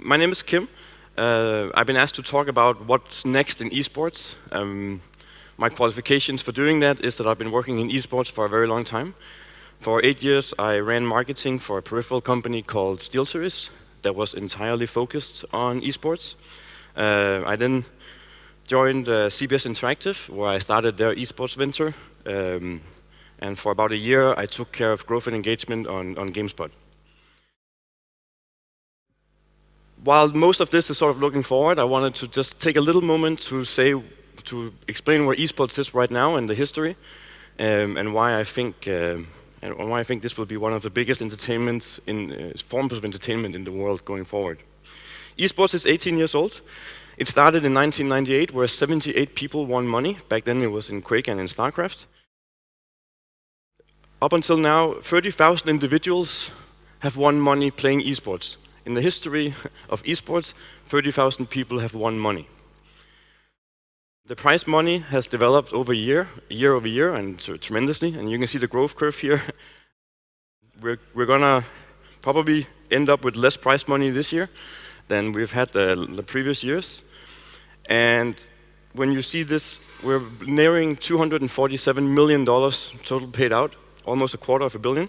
My name is Kim. I've been asked to talk about what's next in esports. My qualifications for doing that is that I've been working in esports for a very long time. For 8 years, I ran marketing for a peripheral company called SteelSeries that was entirely focused on esports. I then joined CBS Interactive, where I started their esports venture. And for about a year, I took care of growth and engagement on GameSpot. While most of this is sort of looking forward, I wanted to just take a little moment to explain where esports is right now and the history, and why I think this will be one of the biggest forms of entertainment in the world going forward. Esports is 18 years old. It started in 1998, where 78 people won money. Back then it was in Quake and in StarCraft. Up until now, 30,000 individuals have won money playing esports. In the history of esports, 30,000 people have won money. The prize money has developed over year over year, and tremendously, and you can see the growth curve here. We're gonna probably end up with less prize money this year than we've had the previous years. And when you see this, we're nearing $247 million total paid out, almost $250 million.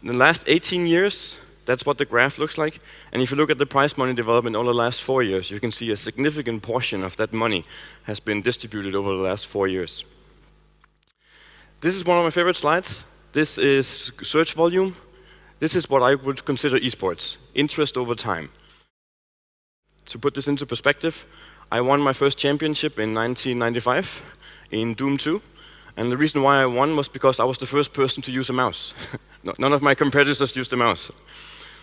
In the last 18 years, that's what the graph looks like. And if you look at the prize money development over the last 4 years, you can see a significant portion of that money has been distributed over the last 4 years. This is one of my favorite slides. This is search volume. This is what I would consider esports, interest over time. To put this into perspective, I won my first championship in 1995 in Doom 2. And the reason why I won was because I was the first person to use a mouse. None of my competitors used a mouse.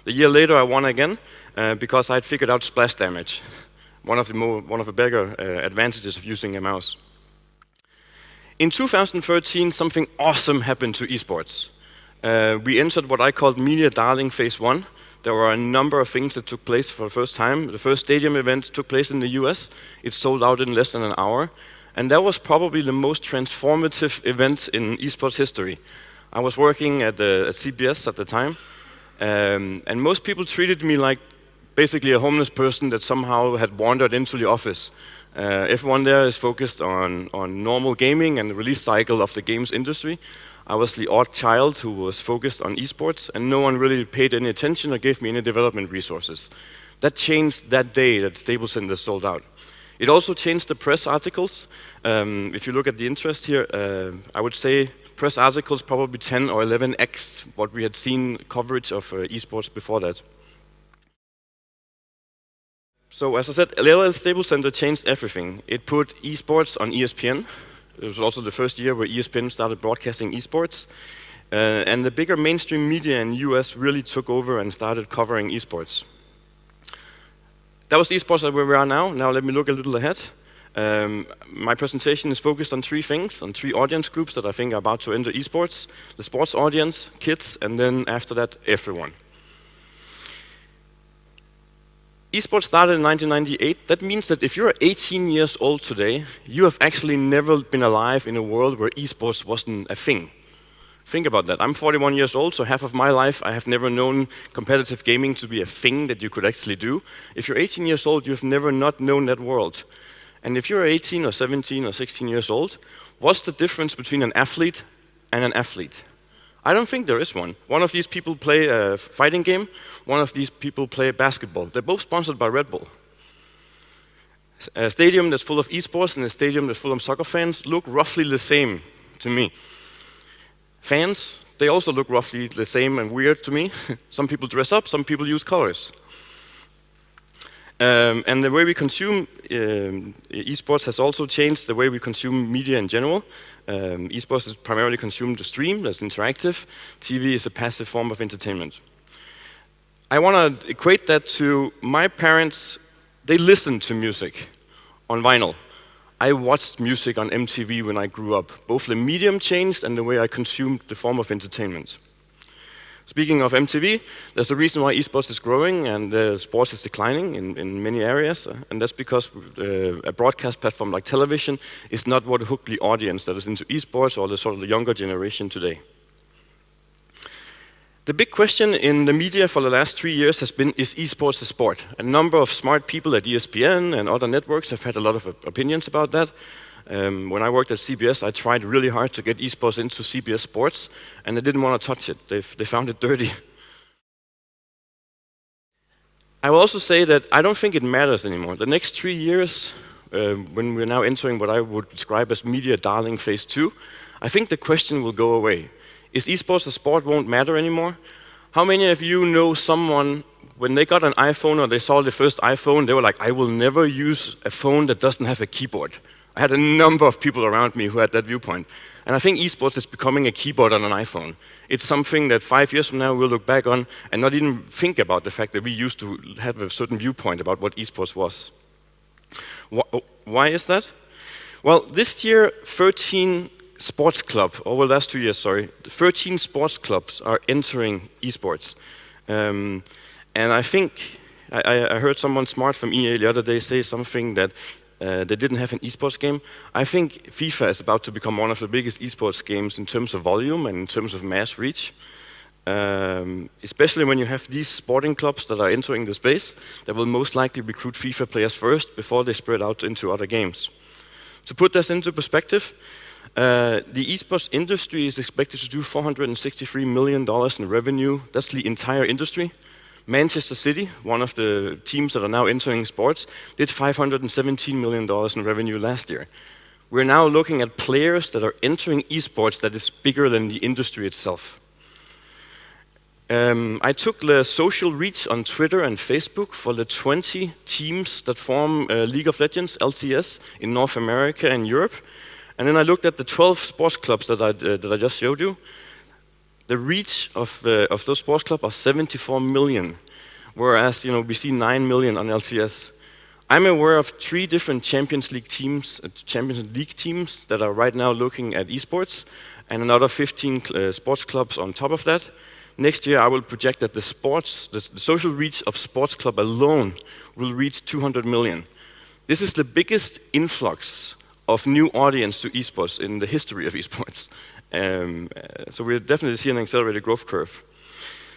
A year later, I won again because I had figured out splash damage, one of the bigger advantages of using a mouse. In 2013, something awesome happened to esports. We entered what I called Media Darling Phase 1. There were a number of things that took place for the first time. The first stadium event took place in the US. It sold out in less than an hour. And that was probably the most transformative event in esports history. I was working at CBS at the time, and most people treated me like basically a homeless person that somehow had wandered into the office. Everyone there is focused on normal gaming and the release cycle of the games industry. I was the odd child who was focused on esports, and no one really paid any attention or gave me any development resources. That changed that day that Staples Center sold out. It also changed the press articles. If you look at the interest here, I would say press articles probably 10 or 11x what we had seen coverage of esports before that. So as I said, LL Staples Center changed everything. It put esports on ESPN. It was also the first year where ESPN started broadcasting esports. And the bigger mainstream media in the US really took over and started covering esports. That was esports where we are now. Now let me look a little ahead. My presentation is focused on 3 things, on 3 audience groups that I think are about to enter esports. The sports audience, kids, and then after that, everyone. Esports started in 1998. That means that if you're 18 years old today, you have actually never been alive in a world where esports wasn't a thing. Think about that. I'm 41 years old, so half of my life I have never known competitive gaming to be a thing that you could actually do. If you're 18 years old, you've never not known that world. And if you're 18 or 17 or 16 years old, what's the difference between an athlete and an athlete? I don't think there is one. One of these people play a fighting game, one of these people play basketball. They're both sponsored by Red Bull. A stadium that's full of esports and a stadium that's full of soccer fans look roughly the same to me. Fans, they also look roughly the same and weird to me. Some people dress up, some people use colors. And the way we consume esports has also changed the way we consume media in general. Esports is primarily consumed to stream, that's interactive. TV is a passive form of entertainment. I want to equate that to my parents. They listened to music on vinyl. I watched music on MTV when I grew up. Both the medium changed and the way I consumed the form of entertainment. Speaking of MTV, there's a reason why esports is growing and sports is declining in many areas, and that's because a broadcast platform like television is not what hooked the audience that is into esports or the sort of the younger generation today. The big question in the media for the last 3 years has been, is esports a sport? A number of smart people at ESPN and other networks have had a lot of opinions about that. When I worked at CBS, I tried really hard to get esports into CBS Sports, and they didn't want to touch it. They found it dirty. I will also say that I don't think it matters anymore. The next 3 years, when we're now entering what I would describe as media darling phase 2, I think the question will go away. Is esports a sport won't matter anymore? How many of you know someone, when they got an iPhone or they saw the first iPhone, they were like, I will never use a phone that doesn't have a keyboard? I had a number of people around me who had that viewpoint. And I think esports is becoming a keyboard on an iPhone. It's something that 5 years from now we'll look back on and not even think about the fact that we used to have a certain viewpoint about what esports was. Why is that? Well, this year, 13 sports clubs, over the last 2 years, 13 sports clubs are entering esports. And I think, I heard someone smart from EA the other day say something that they didn't have an esports game. I think FIFA is about to become one of the biggest esports games in terms of volume and in terms of mass reach. Especially when you have these sporting clubs that are entering the space, that will most likely recruit FIFA players first before they spread out into other games. To put this into perspective, the esports industry is expected to do $463 million in revenue. That's the entire industry. Manchester City, one of the teams that are now entering sports, did $517 million in revenue last year. We're now looking at players that are entering esports that is bigger than the industry itself. I took the social reach on Twitter and Facebook for the 20 teams that form League of Legends, LCS, in North America and Europe. And then I looked at the 12 sports clubs that I just showed you. The reach of those sports clubs are 74 million, whereas we see 9 million on LCS. I'm aware of 3 different Champions League teams that are right now looking at esports, and another 15 sports clubs on top of that. Next year, I will project that the social reach of sports club alone will reach 200 million. This is the biggest influx of new audience to esports in the history of esports. So we'll definitely see an accelerated growth curve.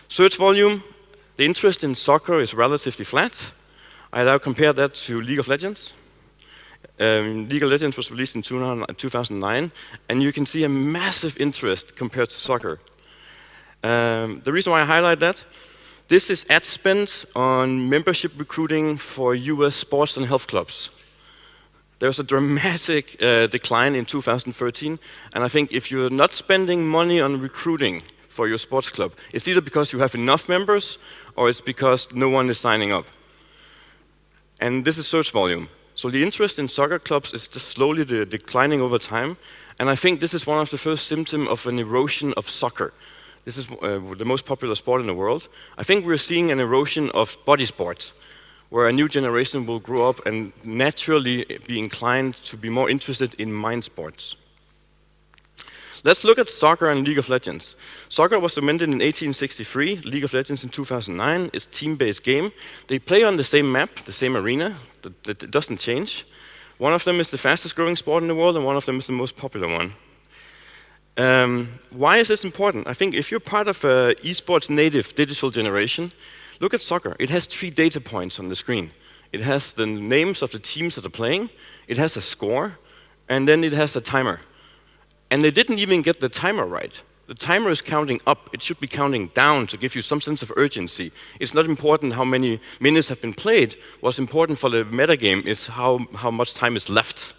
Search volume, the interest in soccer is relatively flat. I now compare that to League of Legends. League of Legends was released in 2009, and you can see a massive interest compared to soccer. The reason why I highlight that, this is ad spend on membership recruiting for US sports and health clubs. There's a dramatic decline in 2013, and I think if you're not spending money on recruiting for your sports club, it's either because you have enough members or it's because no one is signing up. And this is search volume. So the interest in soccer clubs is just slowly declining over time, and I think this is one of the first symptoms of an erosion of soccer. This is the most popular sport in the world. I think we're seeing an erosion of body sports, where a new generation will grow up and naturally be inclined to be more interested in mind sports. Let's look at soccer and League of Legends. Soccer was invented in 1863, League of Legends in 2009. It's a team-based game. They play on the same map, the same arena. That doesn't change. One of them is the fastest growing sport in the world, and one of them is the most popular one. Why is this important? I think if you're part of an esports native digital generation, look at soccer. It has 3 data points on the screen. It has the names of the teams that are playing, it has a score, and then it has a timer. And they didn't even get the timer right. The timer is counting up. It should be counting down to give you some sense of urgency. It's not important how many minutes have been played. What's important for the metagame is how much time is left.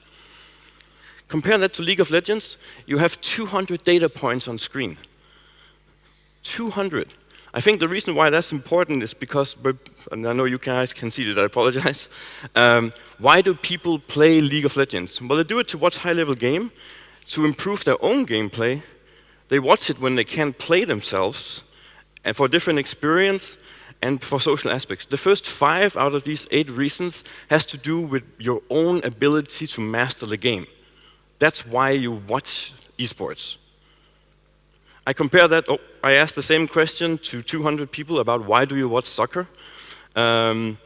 Compare that to League of Legends. You have 200 data points on screen. 200. I think the reason why that's important is because, and I know you guys can see that, I apologize. Why do people play League of Legends? Well, they do it to watch high-level game, to improve their own gameplay. They watch it when they can't play themselves, and for different experience, and for social aspects. The first 5 out of these 8 reasons has to do with your own ability to master the game. That's why you watch esports. I compare that, I asked the same question to 200 people about why do you watch soccer? And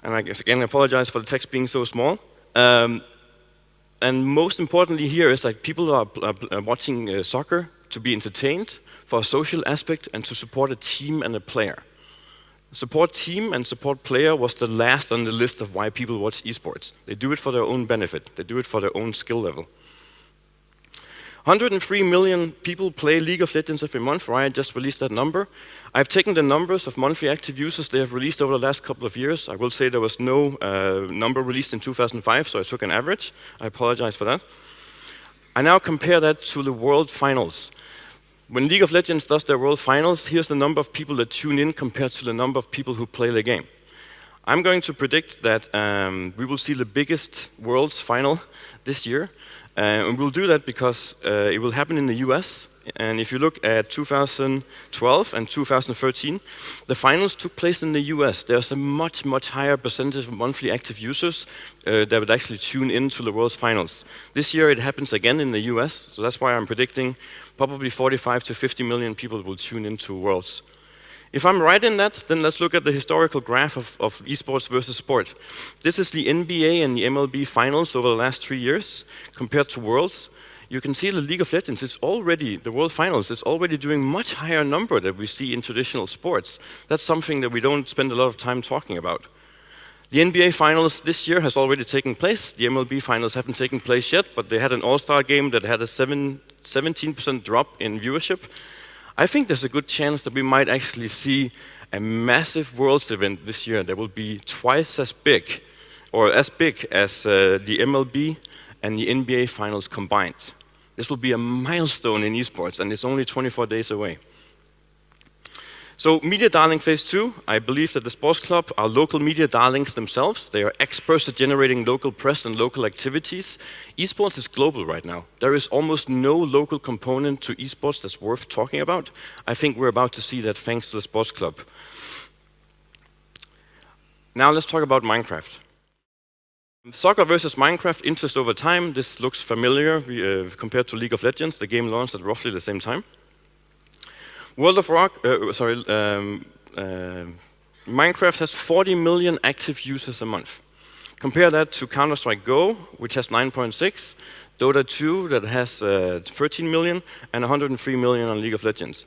I guess, again, I apologize for the text being so small. And most importantly here is like people are watching soccer to be entertained, for a social aspect, and to support a team and a player. Support team and support player was the last on the list of why people watch esports. They do it for their own benefit. They do it for their own skill level. 103 million people play League of Legends every month. Riot just released that number. I've taken the numbers of monthly active users they have released over the last couple of years. I will say there was no number released in 2005, so I took an average. I apologize for that. I now compare that to the World Finals. When League of Legends does their World Finals, here's the number of people that tune in compared to the number of people who play the game. I'm going to predict that we will see the biggest Worlds Final this year. And we'll do that because it will happen in the US. And if you look at 2012 and 2013, the finals took place in the US. There's a much, much higher percentage of monthly active users that would actually tune into the World Finals. This year it happens again in the US, so that's why I'm predicting probably 45 to 50 million people will tune into Worlds. If I'm right in that, then let's look at the historical graph of esports versus sport. This is the NBA and the MLB finals over the last 3 years compared to Worlds. You can see the League of Legends is already, the World Finals is already doing much higher number than we see in traditional sports. That's something that we don't spend a lot of time talking about. The NBA Finals this year has already taken place. The MLB Finals haven't taken place yet, but they had an all-star game that had a 17% drop in viewership. I think there's a good chance that we might actually see a massive Worlds event this year that will be twice as big, or as big as the MLB and the NBA Finals combined. This will be a milestone in esports, and it's only 24 days away. So, Media Darling Phase 2, I believe that the sports club are local media darlings themselves. They are experts at generating local press and local activities. Esports is global right now. There is almost no local component to esports that's worth talking about. I think we're about to see that thanks to the sports club. Now let's talk about Minecraft. Soccer versus Minecraft, interest over time. This looks familiar compared to League of Legends. The game launched at roughly the same time. Minecraft has 40 million active users a month. Compare that to Counter-Strike Go, which has 9.6, Dota 2 that has 13 million, and 103 million on League of Legends.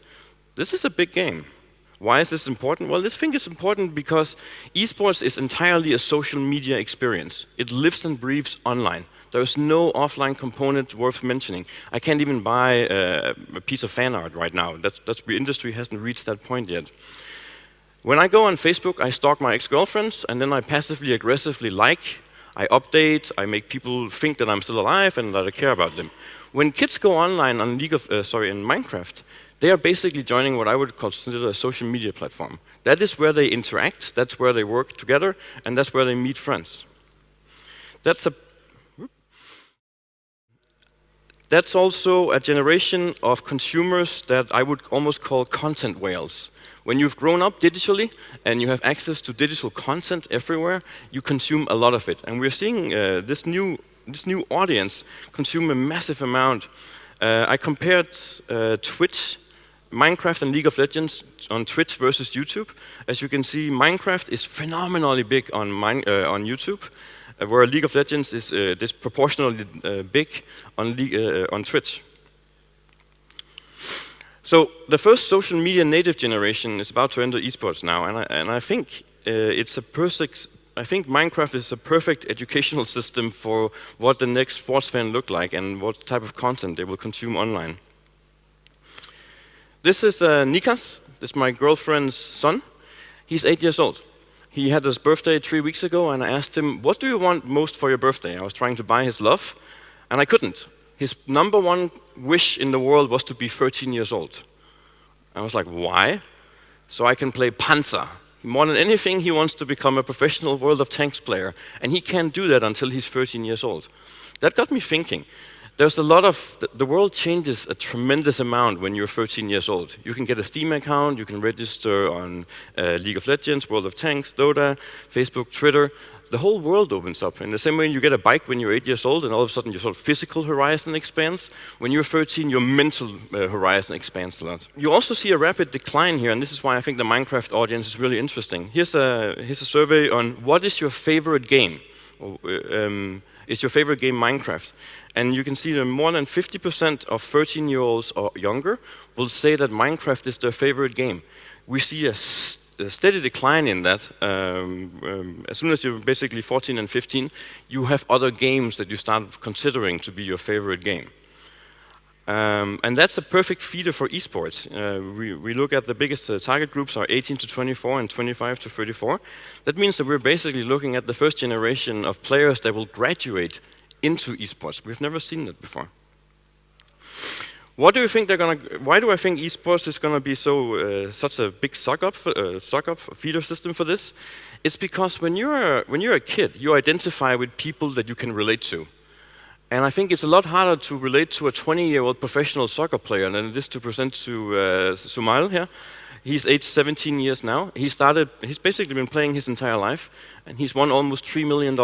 This is a big game. Why is this important? Well, I think it's important because esports is entirely a social media experience. It lives and breathes online. There is no offline component worth mentioning. I can't even buy a piece of fan art right now. The industry hasn't reached that point yet. When I go on Facebook, I stalk my ex-girlfriends, and then I passively aggressively like, I update, I make people think that I'm still alive and that I care about them. When kids go online on in Minecraft, they are basically joining what I would consider a social media platform. That is where they interact, that's where they work together, and that's where they meet friends. That's also a generation of consumers that I would almost call content whales. When you've grown up digitally and you have access to digital content everywhere, you consume a lot of it. And we're seeing this new audience consume a massive amount. I compared Twitch, Minecraft and League of Legends on Twitch versus YouTube. As you can see, Minecraft is phenomenally big on YouTube, where League of Legends is disproportionately big on Twitch. So the first social media native generation is about to enter esports now, and I think Minecraft is a perfect educational system for what the next sports fan look like and what type of content they will consume online. This is Nikas. This is my girlfriend's son. He's 8 years old. He had his birthday 3 weeks ago, and I asked him, what do you want most for your birthday? I was trying to buy his love, and I couldn't. His number one wish in the world was to be 13 years old. I was like, why? So I can play Panzer. More than anything, he wants to become a professional World of Tanks player, and he can't do that until he's 13 years old. That got me thinking. There's a lot of, the world changes a tremendous amount when you're 13 years old. You can get a Steam account, you can register on League of Legends, World of Tanks, Dota, Facebook, Twitter. The whole world opens up. In the same way you get a bike when you're 8 years old and all of a sudden your sort of physical horizon expands, when you're 13 your mental horizon expands a lot. You also see a rapid decline here, and this is why I think the Minecraft audience is really interesting. Here's a survey on what is your favorite game. is your favorite game Minecraft? And you can see that more than 50% of 13-year-olds or younger will say that Minecraft is their favorite game. We see a steady decline in that. As soon as you're basically 14 and 15, you have other games that you start considering to be your favorite game. And that's a perfect feeder for esports. We look at the biggest target groups are 18 to 24 and 25 to 34. That means that we're basically looking at the first generation of players that will graduate into esports. We've never seen that before. What do you think they're gonna? Why do I think esports is gonna be such a big suck-up feeder system for this? It's because when you're a kid, you identify with people that you can relate to. And I think it's a lot harder to relate to a 20-year-old professional soccer player than it is to present to Sumail here. He's aged 17 years now. He's basically been playing his entire life, and he's won almost $3 million.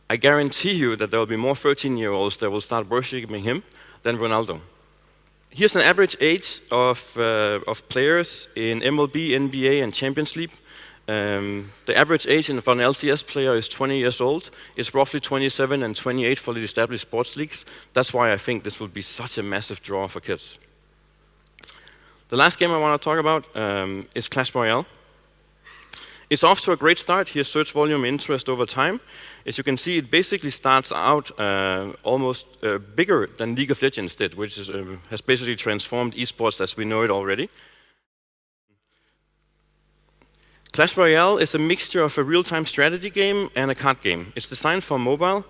I guarantee you that there will be more 13-year-olds that will start worshiping him than Ronaldo. Here's an average age of players in MLB, NBA, and Champions League. The average age for an LCS player is 20 years old. It's roughly 27 and 28 for the established sports leagues. That's why I think this will be such a massive draw for kids. The last game I want to talk about is Clash Royale. It's off to a great start. Here's search volume interest over time. As you can see, it basically starts out almost bigger than League of Legends did, which has basically transformed esports as we know it already. Clash Royale is a mixture of a real-time strategy game and a card game. It's designed for mobile,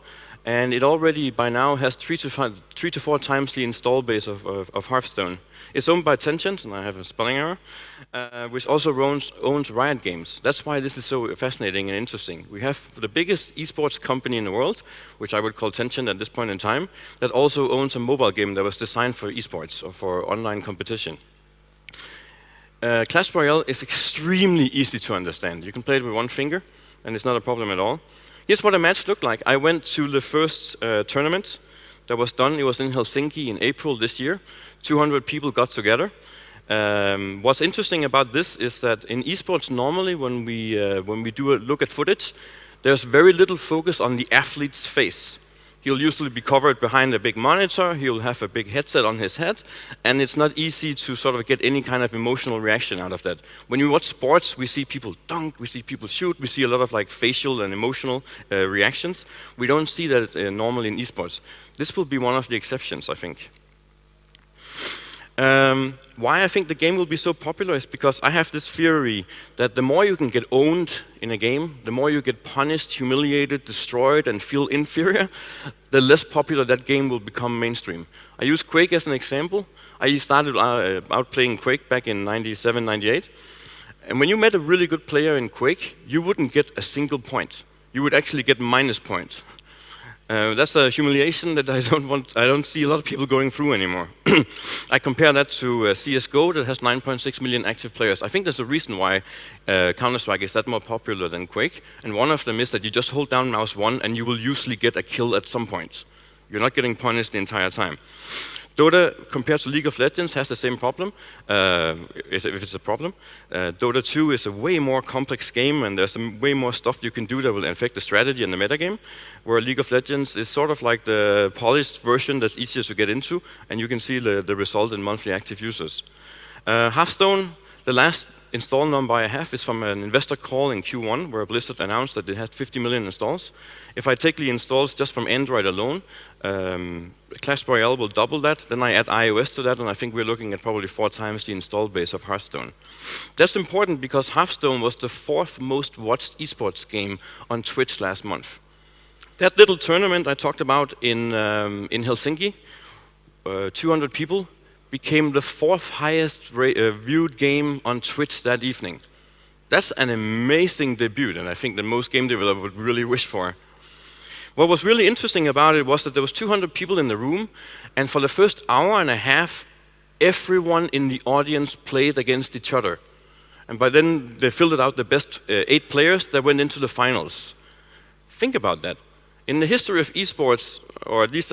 and it already by now has 3 to 4 times the install base of Hearthstone. It's owned by Tencent, and I have a spelling error, which also owns Riot Games. That's why this is so fascinating and interesting. We have the biggest esports company in the world, which I would call Tencent at this point in time, that also owns a mobile game that was designed for esports or for online competition. Clash Royale is extremely easy to understand. You can play it with one finger, and it's not a problem at all. Here's what a match looked like. I went to the first tournament that was done. It was in Helsinki in April this year. 200 people got together. What's interesting about this is that in esports, normally when we do a look at footage, there's very little focus on the athlete's face. He'll usually be covered behind a big monitor, he'll have a big headset on his head, and it's not easy to sort of get any kind of emotional reaction out of that. When you watch sports, we see people dunk, we see people shoot, we see a lot of like facial and emotional reactions. We don't see that normally in esports. This will be one of the exceptions, I think. Why I think the game will be so popular is because I have this theory that the more you can get owned in a game, the more you get punished, humiliated, destroyed, and feel inferior, the less popular that game will become mainstream. I use Quake as an example. I started out playing Quake back in 97, 98. And when you met a really good player in Quake, you wouldn't get a single point. You would actually get minus points. That's a humiliation that I don't see a lot of people going through anymore. I compare that to CSGO that has 9.6 million active players. I think there's a reason why Counter-Strike is that more popular than Quake, and one of them is that you just hold down mouse 1 and you will usually get a kill at some point. You're not getting punished the entire time. Dota, compared to League of Legends, has the same problem, if it's a problem. Dota 2 is a way more complex game, and there's way more stuff you can do that will affect the strategy and the metagame, where League of Legends is sort of like the polished version that's easier to get into, and you can see the result in monthly active users. Hearthstone, the last install number I have is from an investor call in Q1, where Blizzard announced that it had 50 million installs. If I take the installs just from Android alone, Clash Royale will double that. Then I add iOS to that, and I think we're looking at probably 4 times the install base of Hearthstone. That's important because Hearthstone was the 4th most watched esports game on Twitch last month. That little tournament I talked about in Helsinki, 200 people, became the 4th highest viewed game on Twitch that evening. That's an amazing debut, and I think that most game developers would really wish for. What was really interesting about it was that there was 200 people in the room, and for the first hour and a half, everyone in the audience played against each other. And by then, they filtered out the best 8 players that went into the finals. Think about that. In the history of esports, or at least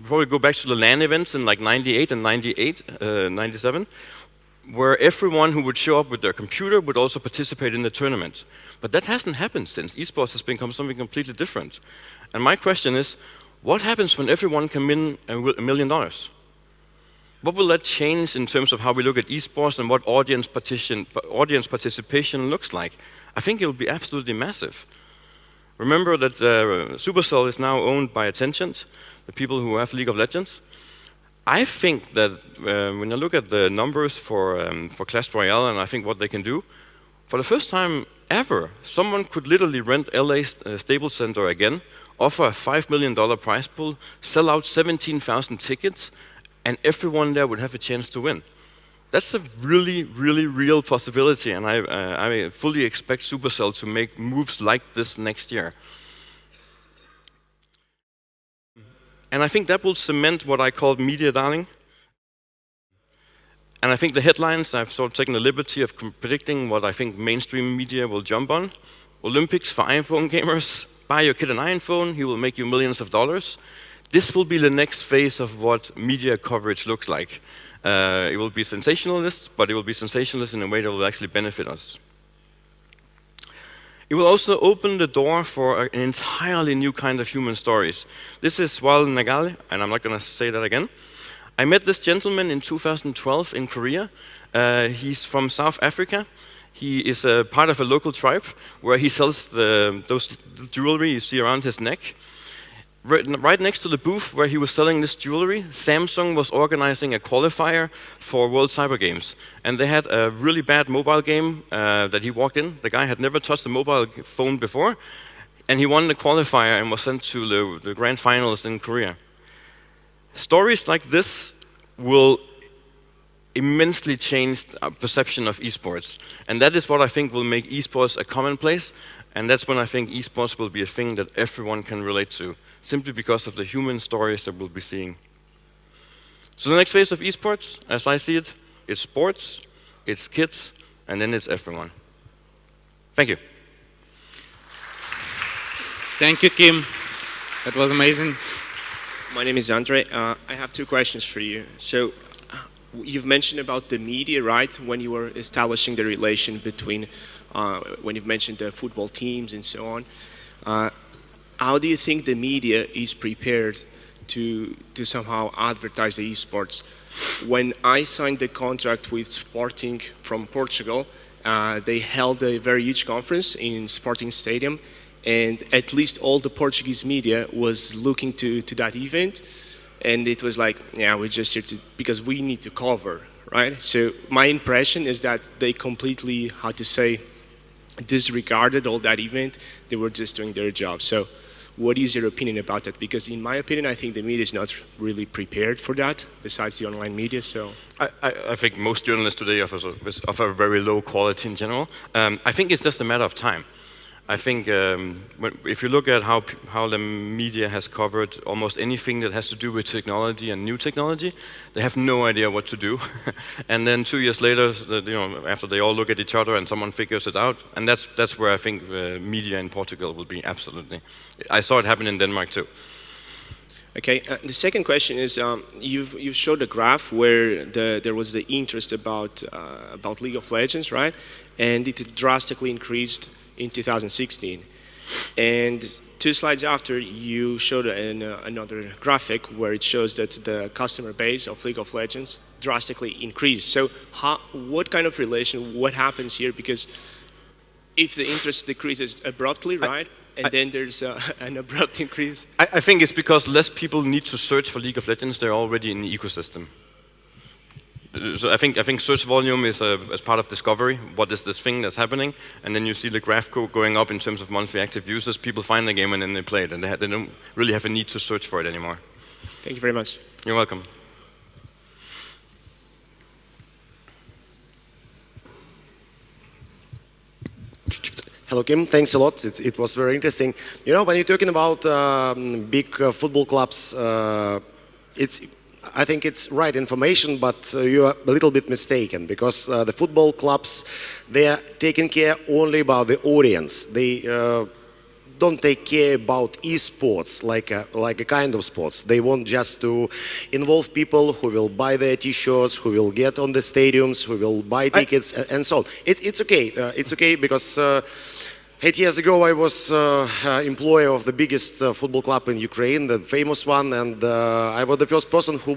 probably go back to the LAN events in like 98 and 97, where everyone who would show up with their computer would also participate in the tournament. But that hasn't happened since. Esports has become something completely different. And my question is, what happens when everyone can win $1 million? What will that change in terms of how we look at esports and what audience participation looks like? I think it will be absolutely massive. Remember that Supercell is now owned by Tencent, the people who have League of Legends. I think that when I look at the numbers for Clash Royale and I think what they can do, for the first time ever, someone could literally rent LA's Staples Center again, offer a $5 million prize pool, sell out 17,000 tickets, and everyone there would have a chance to win. That's a really, really real possibility, and I fully expect Supercell to make moves like this next year. And I think that will cement what I call media darling. And I think the headlines, I've sort of taken the liberty of predicting what I think mainstream media will jump on. Olympics for iPhone gamers. Buy your kid an iPhone, he will make you millions of dollars. This will be the next phase of what media coverage looks like. It will be sensationalist, but it will be sensationalist in a way that will actually benefit us. It will also open the door for an entirely new kind of human stories. This is Royale Nagal, and I'm not going to say that again. I met this gentleman in 2012 in Korea. He's from South Africa. He is a part of a local tribe where he sells those jewelry you see around his neck. Right next to the booth where he was selling this jewelry, Samsung was organizing a qualifier for World Cyber Games. And they had a really bad mobile game that he walked in. The guy had never touched a mobile phone before. And he won the qualifier and was sent to the grand finals in Korea. Stories like this will immensely change our perception of esports. And that is what I think will make esports a commonplace. And that's when I think esports will be a thing that everyone can relate to, simply because of the human stories that we'll be seeing. So the next phase of esports, as I see it, is sports, it's kids, and then it's everyone. Thank you. Thank you, Kim. That was amazing. My name is Andre. I have two questions for you. So you've mentioned about the media, right? When you were establishing the relation between, when you've mentioned the football teams and so on. How do you think the media is prepared to somehow advertise the esports? When I signed the contract with Sporting from Portugal, they held a very huge conference in Sporting Stadium, and at least all the Portuguese media was looking to that event, and it was like, yeah, we're just here because we need to cover, right? So my impression is that they completely, how to say, disregarded all that event. They were just doing their job. So what is your opinion about that? Because in my opinion, I think the media is not really prepared for that, besides the online media. So I think most journalists today offer very low quality in general. I think it's just a matter of time. I think if you look at how the media has covered almost anything that has to do with technology and new technology, they have no idea what to do. And then 2 years later, after they all look at each other and someone figures it out, and that's where I think media in Portugal will be absolutely. I saw it happen in Denmark too. Okay, the second question is, you showed a graph where there was the interest about League of Legends, right? And it drastically increased in 2016. And 2 slides after, you showed another graphic where it shows that the customer base of League of Legends drastically increased. So what kind of relation, what happens here? Because if the interest decreases abruptly, right? And then there's an abrupt increase. I think it's because less people need to search for League of Legends. They're already in the ecosystem. So I think search volume is as part of discovery. What is this thing that's happening? And then you see the graph going up in terms of monthly active users. People find the game and then they play it, and they don't really have a need to search for it anymore. Thank you very much. You're welcome. Hello, Kim. Thanks a lot. It was very interesting. You know, when you're talking about big football clubs, I think it's right information, but you are a little bit mistaken, because the football clubs, they are taking care only about the audience. They don't take care about esports like a kind of sports. They want just to involve people who will buy their t-shirts, who will get on the stadiums, who will buy tickets, and so on. It's okay. It's okay because 8 years ago I was employee of the biggest football club in Ukraine, the famous one, and I was the first person who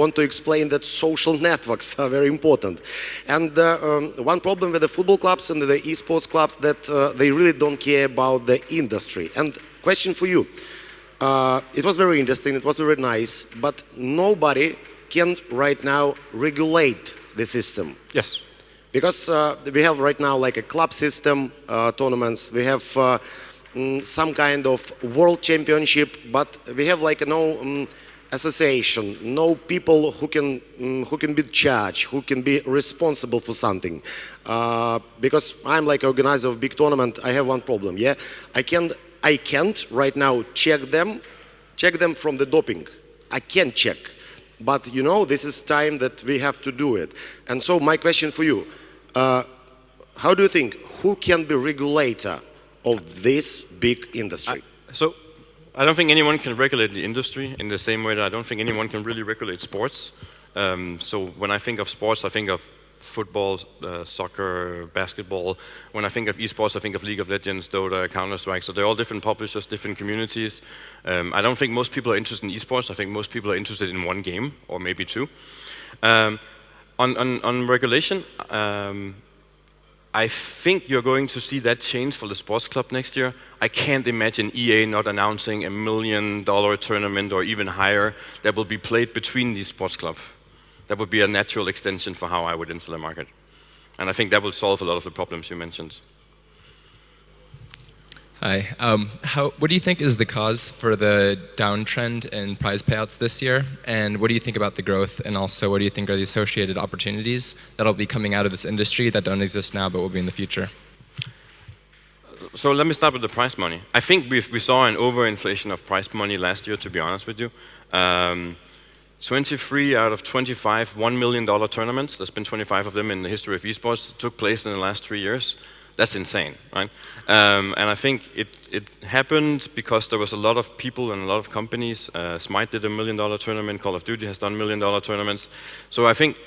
wanted to explain that social networks are very important. And one problem with the football clubs and the esports clubs that they really don't care about the industry. And question for you, it was very interesting, it was very nice, but nobody can right now regulate the system. Yes. Because we have right now like a club system tournaments, we have some kind of world championship, but we have like no association, no people who can be charged, who can be responsible for something. Because I'm like organizer of big tournament, I have one problem. Yeah, I can't right now check them from the doping. I can't check. But you know, this is time that we have to do it. And so my question for you, how do you think, who can be regulator of this big industry? So I don't think anyone can regulate the industry in the same way that I don't think anyone can really regulate sports. So when I think of sports, I think of football, soccer, basketball. When I think of esports, I think of League of Legends, Dota, Counter-Strike. So they're all different publishers, different communities. I don't think most people are interested in esports. I think most people are interested in one game, or maybe two. On regulation, I think you're going to see that change for the sports club next year. I can't imagine EA not announcing $1 million tournament or even higher that will be played between these sports clubs. That would be a natural extension for how I would enter the market. And I think that will solve a lot of the problems you mentioned. Hi. What do you think is the cause for the downtrend in prize payouts this year? And what do you think about the growth? And also, what do you think are the associated opportunities that'll be coming out of this industry that don't exist now but will be in the future? So let me start with the prize money. I think we saw an overinflation of prize money last year, to be honest with you. 23 out of 25 $1 million tournaments, there's been 25 of them in the history of esports, took place in the last 3 years. That's insane, right? And I think it happened because there was a lot of people and a lot of companies. Smite did $1 million tournament, Call of Duty has done $1 million tournaments. So I think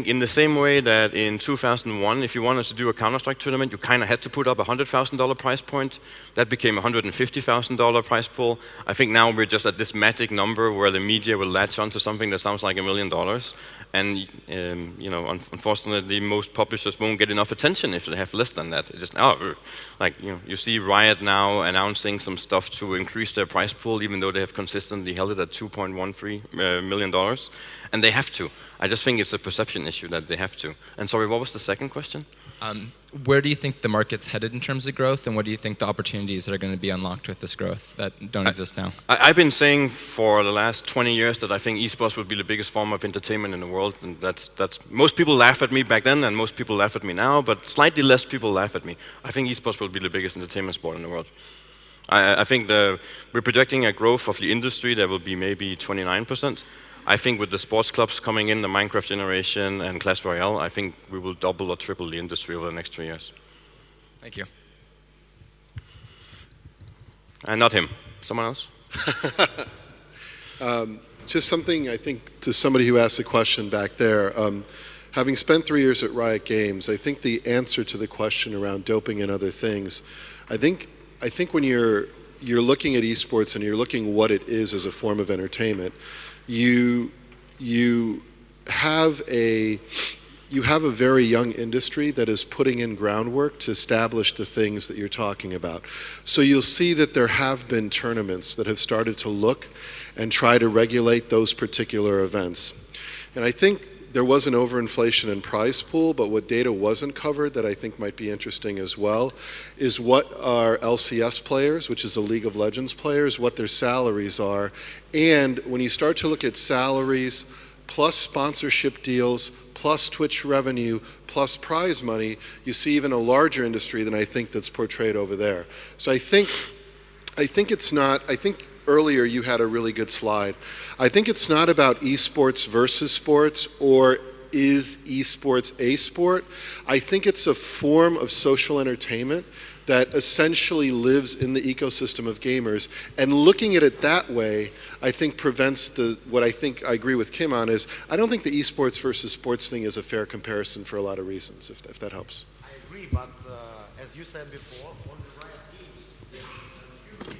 in the same way that in 2001, if you wanted to do a Counter-Strike tournament, you kind of had to put up a $100,000 prize point. That became a $150,000 prize pool. I think now we're just at this magic number where the media will latch onto something that sounds like $1 million. And you know, unfortunately, most publishers won't get enough attention if they have less than that. It's just, like you see Riot now announcing some stuff to increase their prize pool, even though they have consistently held it at $2.13 million, and they have to. I just think it's a perception issue that they have to. And sorry, what was the second question? Where do you think the market's headed in terms of growth, and what do you think the opportunities that are going to be unlocked with this growth that don't exist now? I've been saying for the last 20 years that I think esports will be the biggest form of entertainment in the world, and that's most people laugh at me back then, and most people laugh at me now, but slightly less people laugh at me. I think esports will be the biggest entertainment sport in the world. I think we're projecting a growth of the industry that will be maybe 29%. I think with the sports clubs coming in, the Minecraft generation and Clash Royale, I think we will double or triple the industry over the next 3 years. Thank you. And not him. Someone else? Just something, I think, to somebody who asked a question back there. Having spent 3 years at Riot Games, I think the answer to the question around doping and other things, I think when you're looking at esports and you're looking what it is as a form of entertainment, you have a very young industry that is putting in groundwork to establish the things that you're talking about. So you'll see that there have been tournaments that have started to look and try to regulate those particular events. And I think there was an overinflation in prize pool, but what data wasn't covered that I think might be interesting as well is what our LCS players, which is the League of Legends players, what their salaries are. And when you start to look at salaries plus sponsorship deals, plus Twitch revenue, plus prize money, you see even a larger industry than I think that's portrayed over there. So I think earlier you had a really good slide. I think it's not about esports versus sports or is esports a sport. I think it's a form of social entertainment that essentially lives in the ecosystem of gamers. And looking at it that way, I think prevents what I think I agree with Kim on is, I don't think the esports versus sports thing is a fair comparison for a lot of reasons, if that helps. I agree, but as you said before, on the right games, they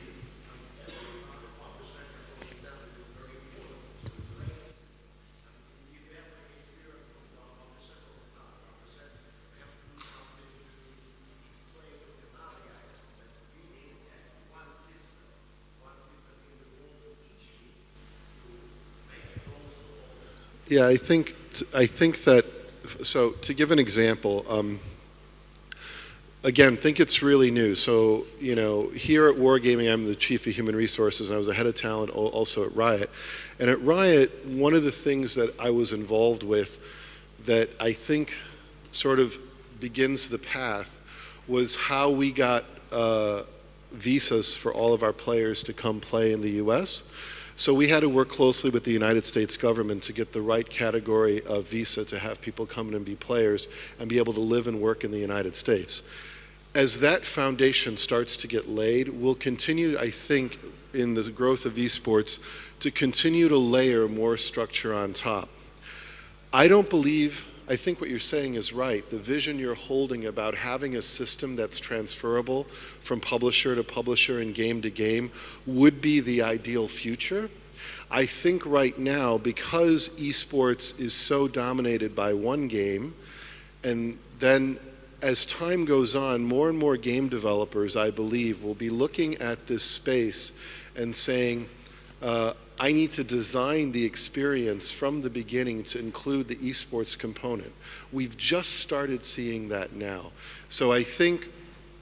Yeah, I think that, so to give an example, again, think it's really new. So, you know, here at Wargaming, I'm the Chief of Human Resources, and I was the head of talent also at Riot. And at Riot, one of the things that I was involved with that I think sort of begins the path was how we got visas for all of our players to come play in the US. So we had to work closely with the United States government to get the right category of visa to have people come in and be players and be able to live and work in the United States. As that foundation starts to get laid, we'll continue, I think, in the growth of esports, to continue to layer more structure on top. I think what you're saying is right. The vision you're holding about having a system that's transferable from publisher to publisher and game to game would be the ideal future. I think right now, because esports is so dominated by one game, and then as time goes on, more and more game developers, I believe, will be looking at this space and saying, I need to design the experience from the beginning to include the esports component. We've just started seeing that now. So I think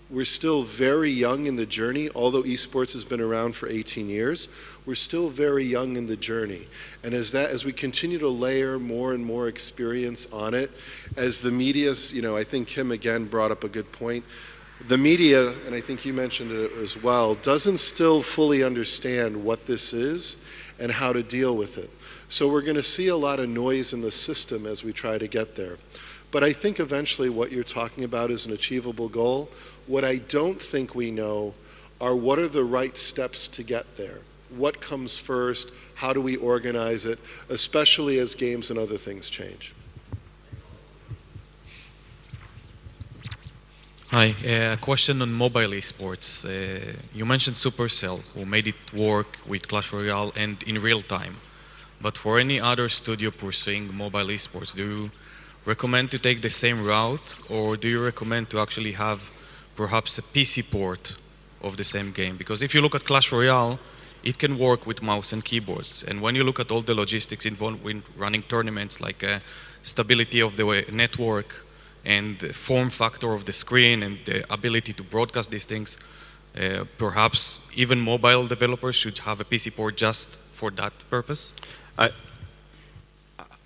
we're still very young in the journey. Although esports has been around for 18 years, we're still very young in the journey. And as we continue to layer more and more experience on it, as the media's, you know, I think Kim again brought up a good point. The media, and I think you mentioned it as well, doesn't still fully understand what this is and how to deal with it. So we're going to see a lot of noise in the system as we try to get there. But I think eventually what you're talking about is an achievable goal. What I don't think we know are what are the right steps to get there. What comes first? How do we organize it, especially as games and other things change? Hi, a question on mobile esports. You mentioned Supercell, who made it work with Clash Royale and in real time. But for any other studio pursuing mobile esports, do you recommend to take the same route, or do you recommend to actually have perhaps a PC port of the same game? Because if you look at Clash Royale, it can work with mouse and keyboards. And when you look at all the logistics involved in running tournaments, like stability of the network, and the form factor of the screen and the ability to broadcast these things, perhaps even mobile developers should have a PC port just for that purpose?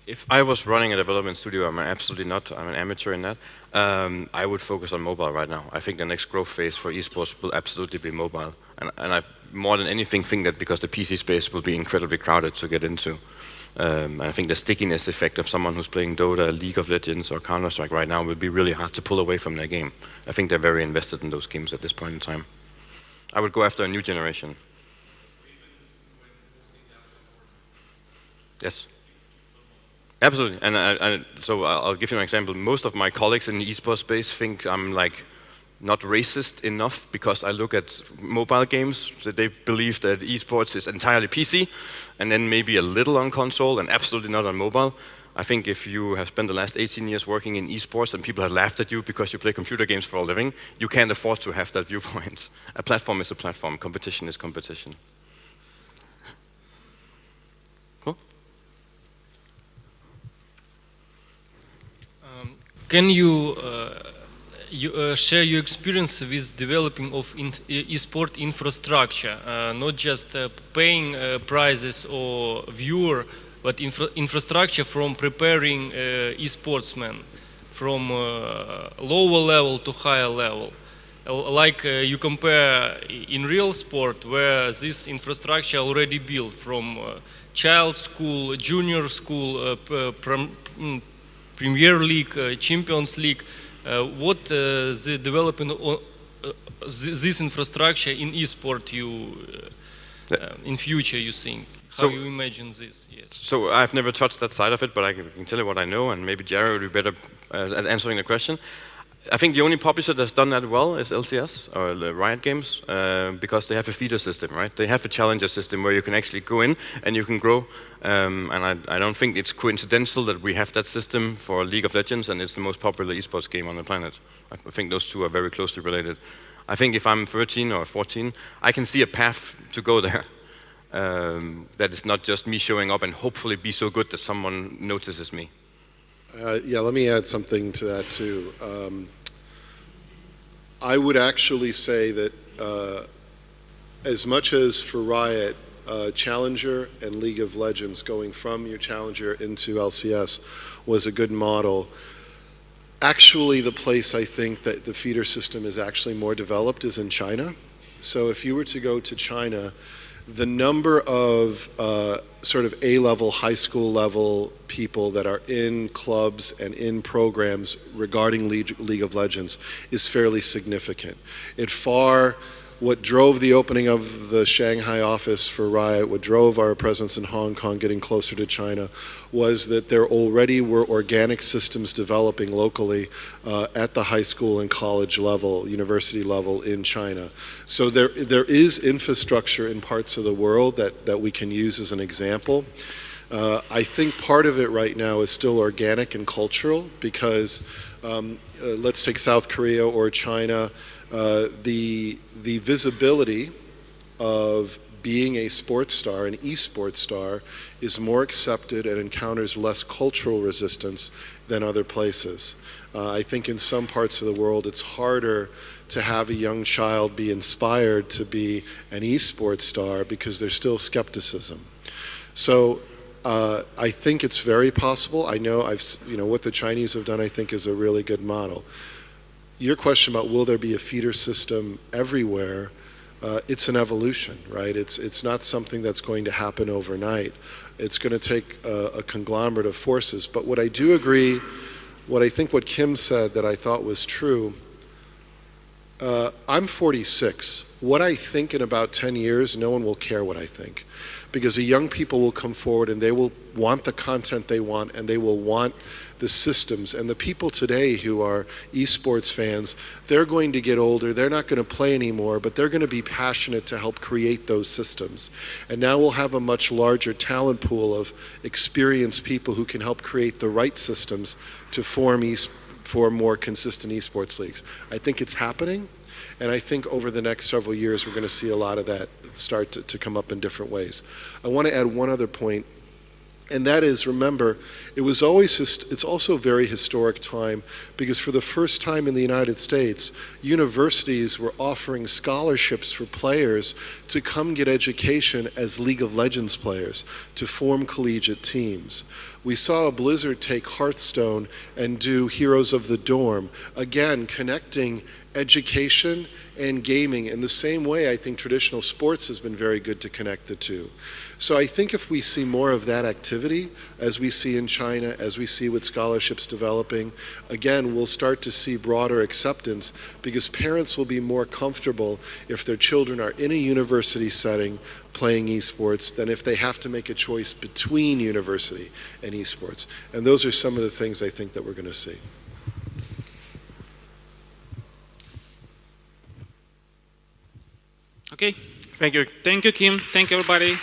If I was running a development studio, I'm absolutely not, I'm an amateur in that, I would focus on mobile right now. I think the next growth phase for esports will absolutely be mobile. And I more than anything think that because the PC space will be incredibly crowded to get into. I think the stickiness effect of someone who's playing Dota, League of Legends, or Counter-Strike right now will be really hard to pull away from their game. I think they're very invested in those games at this point in time. I would go after a new generation. Yes. Absolutely. And so I'll give you an example. Most of my colleagues in the esports space think I'm like not racist enough because I look at mobile games, that they believe that esports is entirely PC and then maybe a little on console and absolutely not on mobile. I think if you have spent the last 18 years working in esports and people have laughed at you because you play computer games for a living, you can't afford to have that viewpoint. A platform is a platform, competition is competition. Cool? Can you share your experience with developing of esport infrastructure, not just paying prizes or viewer, but infrastructure from preparing esportsmen from lower level to higher level? Like you compare in real sport, where this infrastructure already built from child school, junior school, Premier League, Champions League. What the development this infrastructure in esport in future, you think? How you imagine this? Yes. So I've never touched that side of it, but I can tell you what I know, and maybe Jerry will be better at answering the question. I think the only publisher that's done that well is LCS, or the Riot Games, because they have a feeder system, right? They have a challenger system where you can actually go in and you can grow. And I don't think it's coincidental that we have that system for League of Legends, and it's the most popular esports game on the planet. I think those two are very closely related. I think if I'm 13 or 14, I can see a path to go there. That is not just me showing up and hopefully be so good that someone notices me. Yeah, let me add something to that too. I would actually say that as much as for Riot, Challenger and League of Legends going from your Challenger into LCS was a good model. Actually, the place I think that the feeder system is actually more developed is in China. So if you were to go to China, the number of sort of A-level, high school level people that are in clubs and in programs regarding League of Legends is fairly significant. What drove the opening of the Shanghai office for Riot, what drove our presence in Hong Kong getting closer to China, was that there already were organic systems developing locally at the high school and college level, university level in China. So there is infrastructure in parts of the world that we can use as an example. I think part of it right now is still organic and cultural because let's take South Korea or China. The visibility of being a sports star, an esports star, is more accepted and encounters less cultural resistance than other places. I think in some parts of the world it's harder to have a young child be inspired to be an esports star because there's still skepticism. So I think it's very possible. I know what the Chinese have done I think is a really good model. Your question about will there be a feeder system everywhere, it's an evolution, right? It's not something that's going to happen overnight. It's going to take a conglomerate of forces. But what I do agree, what Kim said that I thought was true, I'm 46. What I think in about 10 years, no one will care what I think. Because the young people will come forward and they will want the content they want and they will want the systems. And the people today who are esports fans, they're going to get older, they're not going to play anymore, but they're going to be passionate to help create those systems. And now we'll have a much larger talent pool of experienced people who can help create the right systems to form more consistent esports leagues. I think it's happening. And I think over the next several years, we're going to see a lot of that start to come up in different ways. I want to add one other point, and that is, remember, it's also a very historic time because for the first time in the United States, universities were offering scholarships for players to come get education as League of Legends players, to form collegiate teams. We saw Blizzard take Hearthstone and do Heroes of the Dorm, again, connecting education and gaming in the same way I think traditional sports has been very good to connect the two. So I think if we see more of that activity, as we see in China, as we see with scholarships developing, again, we'll start to see broader acceptance because parents will be more comfortable if their children are in a university setting playing esports than if they have to make a choice between university and esports. And those are some of the things I think that we're going to see. Okay. Thank you. Thank you, Kim. Thank you, everybody.